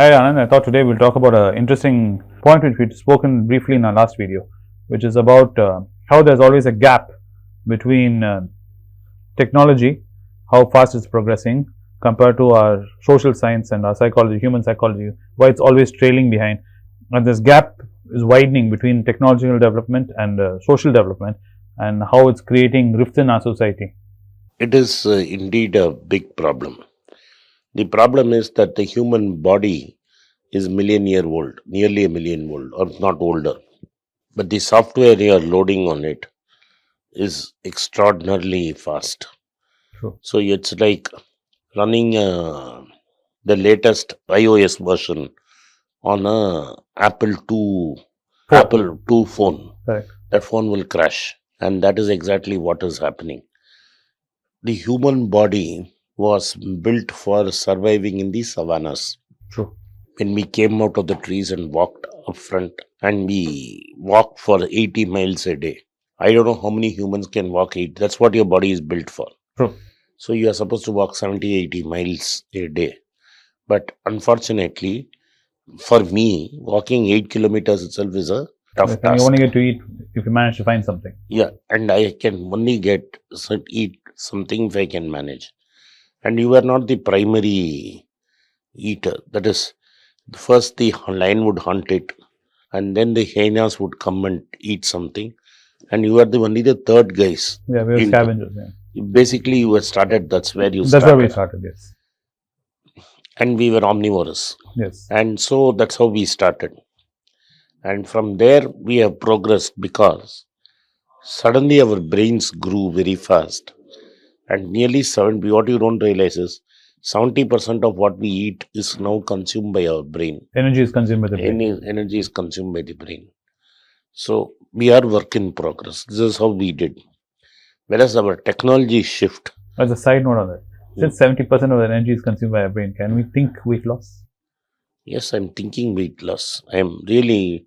Hi Anand, I thought today we'll talk about an interesting point which we'd spoken briefly in our last video, which is about how there's always a gap between technology, how fast it's progressing compared to our social science and our psychology, human psychology, why it's always trailing behind. And this gap is widening between technological development and social development, and how it's creating rifts in our society. It is indeed a big problem. The problem is that the human body is million-year old, nearly a million old, or not older. But the software you are loading on it is extraordinarily fast. True. So it's like running the latest iOS version on a Apple II phone. Correct. That phone will crash, and that is exactly what is happening. The human body was built for surviving in the savannas. True. When we came out of the trees and walked up front, and we walked for 80 miles a day. I don't know how many humans can walk 8. That's what your body is built for. True. So you are supposed to walk 70, 80 miles a day. But unfortunately, for me, walking 8 kilometers itself is a tough And task. you only get to eat if you manage to find something. Yeah, and I can only eat something if I can manage. And you are not the primary eater. That is, first the lion would hunt it, and then the hyenas would come and eat something, and you are only the third guys. Yeah, we were scavengers. Yeah. Basically, you were started. That's where you That's started. where we started. Yes. And we were omnivorous. Yes. And so that's how we started. And from there, we have progressed because suddenly our brains grew very fast. And nearly 70, what you don't realize is 70% of what we eat is now consumed by our brain. Energy is consumed by the brain. Energy is consumed by the brain. So we are work in progress. This is how we did. Whereas our technology shift. As a side note on that, since 70% of the energy is consumed by our brain, can we think weight loss? Yes, I'm thinking weight loss. I am really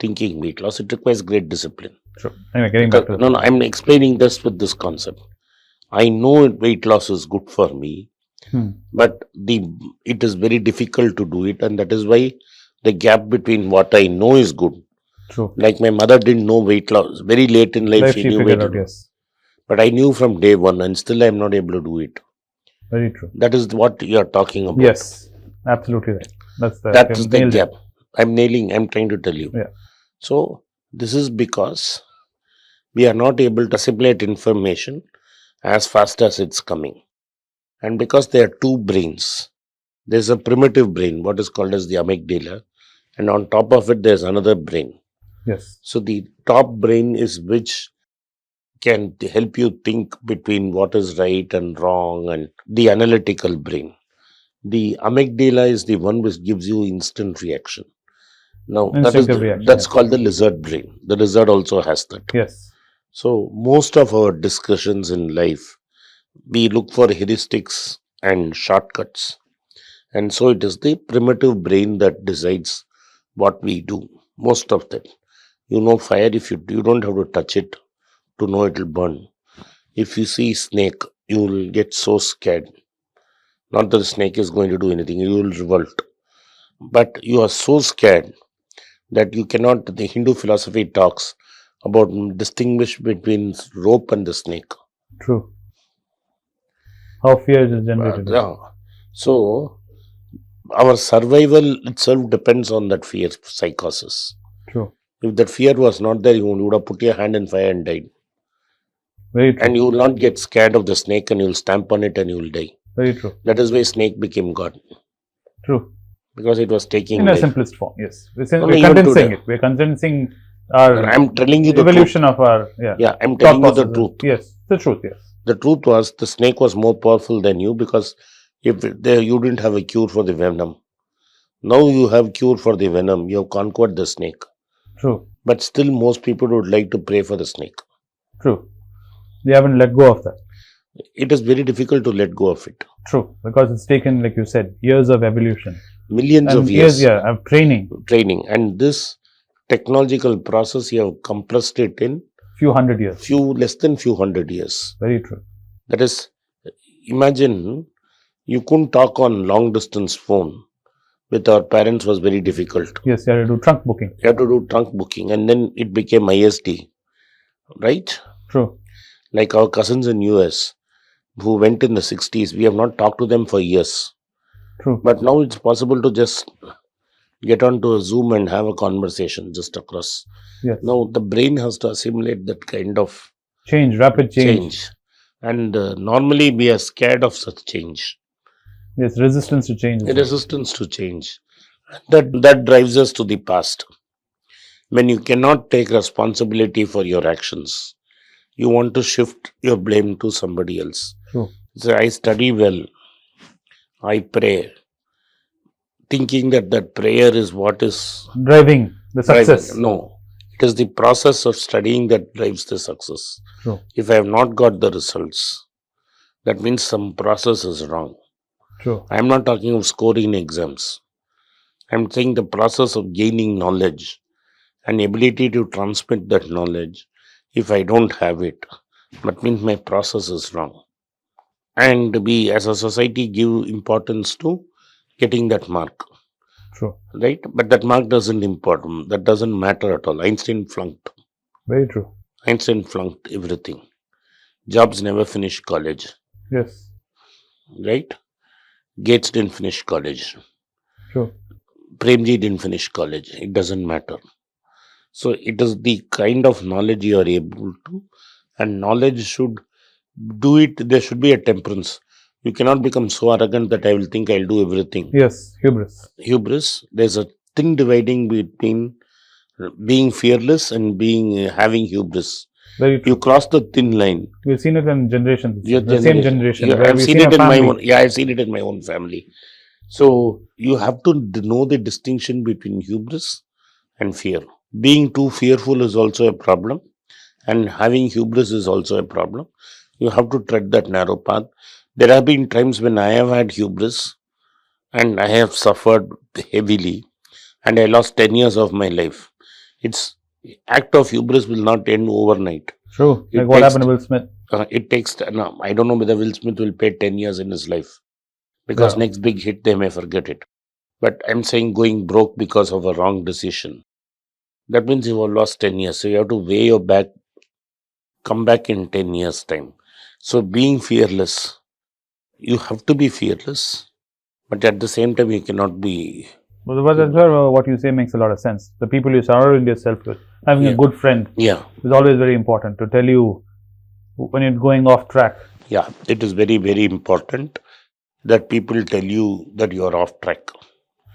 thinking weight loss. It requires great discipline. Sure. Anyway, getting back to No, I'm explaining this with this concept. I know weight loss is good for me, but it is very difficult to do it, and that is why the gap between what I know is good. True. Like my mother didn't know weight loss. Very late in life, she knew weight loss. Yes. But I knew from day one, and still I'm not able to do it. Very true. That is what you are talking about. Yes, absolutely right. That's the gap. I'm trying to tell you. Yeah. So this is because we are not able to assimilate information as fast as it's coming. And because there are two brains, there's a primitive brain, what is called as the amygdala, and on top of it, there's another brain. Yes. So the top brain is which can help you think between what is right and wrong, and the analytical brain. The amygdala is the one which gives you instant reaction. Now, that's called the lizard brain. The lizard also has that. Yes. So, most of our discussions in life, we look for heuristics and shortcuts. And so, it is the primitive brain that decides what we do. Most of that. You know, fire, if you don't have to touch it to know it will burn. If you see snake, you will get so scared. Not that the snake is going to do anything, you will revolt. But you are so scared that you cannot, the Hindu philosophy talks about distinguish between rope and the snake. True. How fear is generated. So, our survival itself depends on that fear psychosis. True. If that fear was not there, you would have put your hand in fire and died. Very true. And you will not get scared of the snake, and you will stamp on it and you will die. Very true. That is why snake became God. True. Because it was taking in a simplest form. Yes, we're condensing it. We're condensing our. I'm telling you the evolution truth. Of our. Yeah, I'm telling you the truth. Yes, the truth. Yes. The truth was the snake was more powerful than you, because if you didn't have a cure for the venom. Now you have cure for the venom. You have conquered the snake. True. But still, most people would like to pray for the snake. True. They haven't let go of that. It is very difficult to let go of it. True, because it's taken, like you said, years of evolution. Millions of years. Of training. And this technological process, you have compressed it in few hundred years. Less than few hundred years. Very true. That is, imagine you couldn't talk on long distance phone with our parents was very difficult. Yes, you have to do trunk booking. You have to do trunk booking, and then it became ISD, right? True. Like our cousins in US who went in the 60s, we have not talked to them for years. True. But now it's possible to just get onto a Zoom and have a conversation just across. Yes. Now the brain has to assimilate that kind of Change, rapid change. And normally we are scared of such change. Yes, resistance to change. Resistance to change. That drives us to the past. When you cannot take responsibility for your actions, you want to shift your blame to somebody else. True. So I study well, I pray, thinking that prayer is what is driving the success. driving. No, it is the process of studying that drives the success. True. If I have not got the results, that means some process is wrong. True. I am not talking of scoring exams. I am saying the process of gaining knowledge and ability to transmit that knowledge. If I don't have it, that means my process is wrong. And we as a society give importance to getting that mark. True. Right? But that mark doesn't important. That doesn't matter at all. Einstein flunked. Very true. Einstein flunked everything. Jobs never finished college. Yes. Right? Gates didn't finish college. True. Premji didn't finish college. It doesn't matter. So it is the kind of knowledge you are able to, and knowledge should do it. There should be a temperance. You cannot become so arrogant that I will think I'll do everything. Yes, hubris. Hubris. There's a thin dividing between being fearless and having hubris. Very true. You cross the thin line. We've seen it in generations. The same generation. Yeah, I've seen it in my own. Yeah, I've seen it in my own family. So you have to know the distinction between hubris and fear. Being too fearful is also a problem, and having hubris is also a problem. You have to tread that narrow path. There have been times when I have had hubris and I have suffered heavily, and I lost 10 years of my life. It's act of hubris will not end overnight. True. Like what happened to Will Smith? It takes. No, I don't know whether Will Smith will pay 10 years in his life, because next big hit they may forget it. But I'm saying going broke because of a wrong decision. That means you have lost 10 years. So you have to weigh your back, come back in 10 years' time. So being fearless, you have to be fearless, but at the same time you cannot be. But that's where what you say makes a lot of sense. The people you surround yourself with, having a good friend, is always very important to tell you when you're going off track. Yeah, it is very, very important that people tell you that you are off track.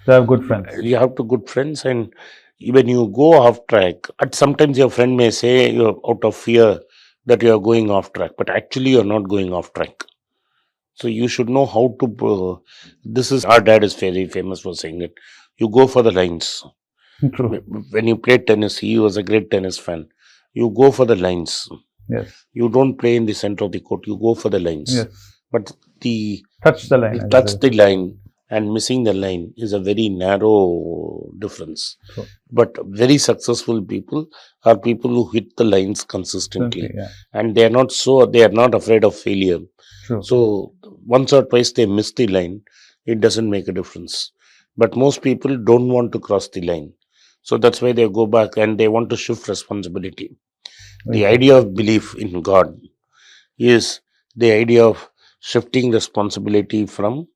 To have good friends. You have to good friends, and when you go off track, sometimes your friend may say you're out of fear that you are going off track, but actually you're not going off track. So you should know how to. This is our dad is very famous for saying it. You go for the lines. True. When you played tennis, he was a great tennis fan. You go for the lines. Yes. You don't play in the center of the court. You go for the lines. Yes. But touch the line. Touch the line and missing the line is a very narrow difference. True. But very successful people are people who hit the lines consistently, and they are not afraid of failure. True. So once or twice they miss the line, it doesn't make a difference. But most people don't want to cross the line. So that's why they go back and they want to shift responsibility. The idea of belief in God is the idea of shifting responsibility from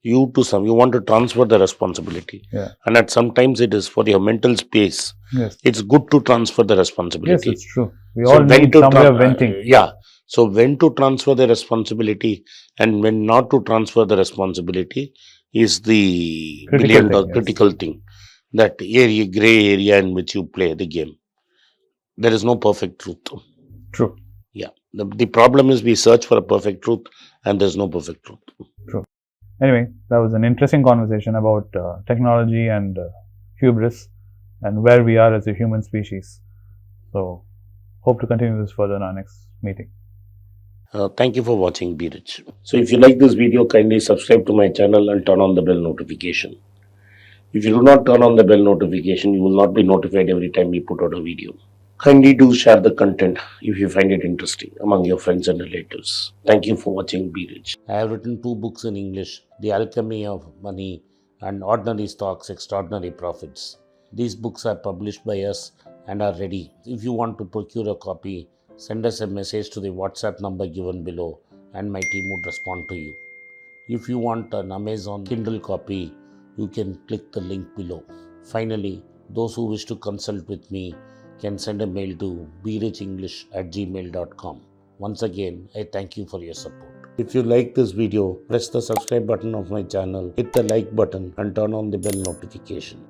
you to some. You want to transfer the responsibility. And at sometimes it is for your mental space. It's good to transfer the responsibility. Yes, it's true. We all need somewhere venting. So when to transfer the responsibility and when not to transfer the responsibility is the critical thing. That gray area in which you play the game. There is no perfect truth. True. Yeah. The problem is we search for a perfect truth and there's no perfect truth. True. Anyway, that was an interesting conversation about technology and hubris and where we are as a human species. So, hope to continue this further in our next meeting. Thank you for watching, Biraj. So, if you like this video, kindly subscribe to my channel and turn on the bell notification. If you do not turn on the bell notification, you will not be notified every time we put out a video. Kindly do share the content if you find it interesting among your friends and relatives. Thank you for watching, Biraj. I have written 2 books in English, The Alchemy of Money and Ordinary Stocks, Extraordinary Profits. These books are published by us and are ready. If you want to procure a copy, send us a message to the WhatsApp number given below and my team would respond to you. If you want an Amazon Kindle copy, you can click the link below. Finally, those who wish to consult with me can send a mail to berichenglish@gmail.com. Once again, I thank you for your support. If you like this video, press the subscribe button of my channel, hit the like button and turn on the bell notification.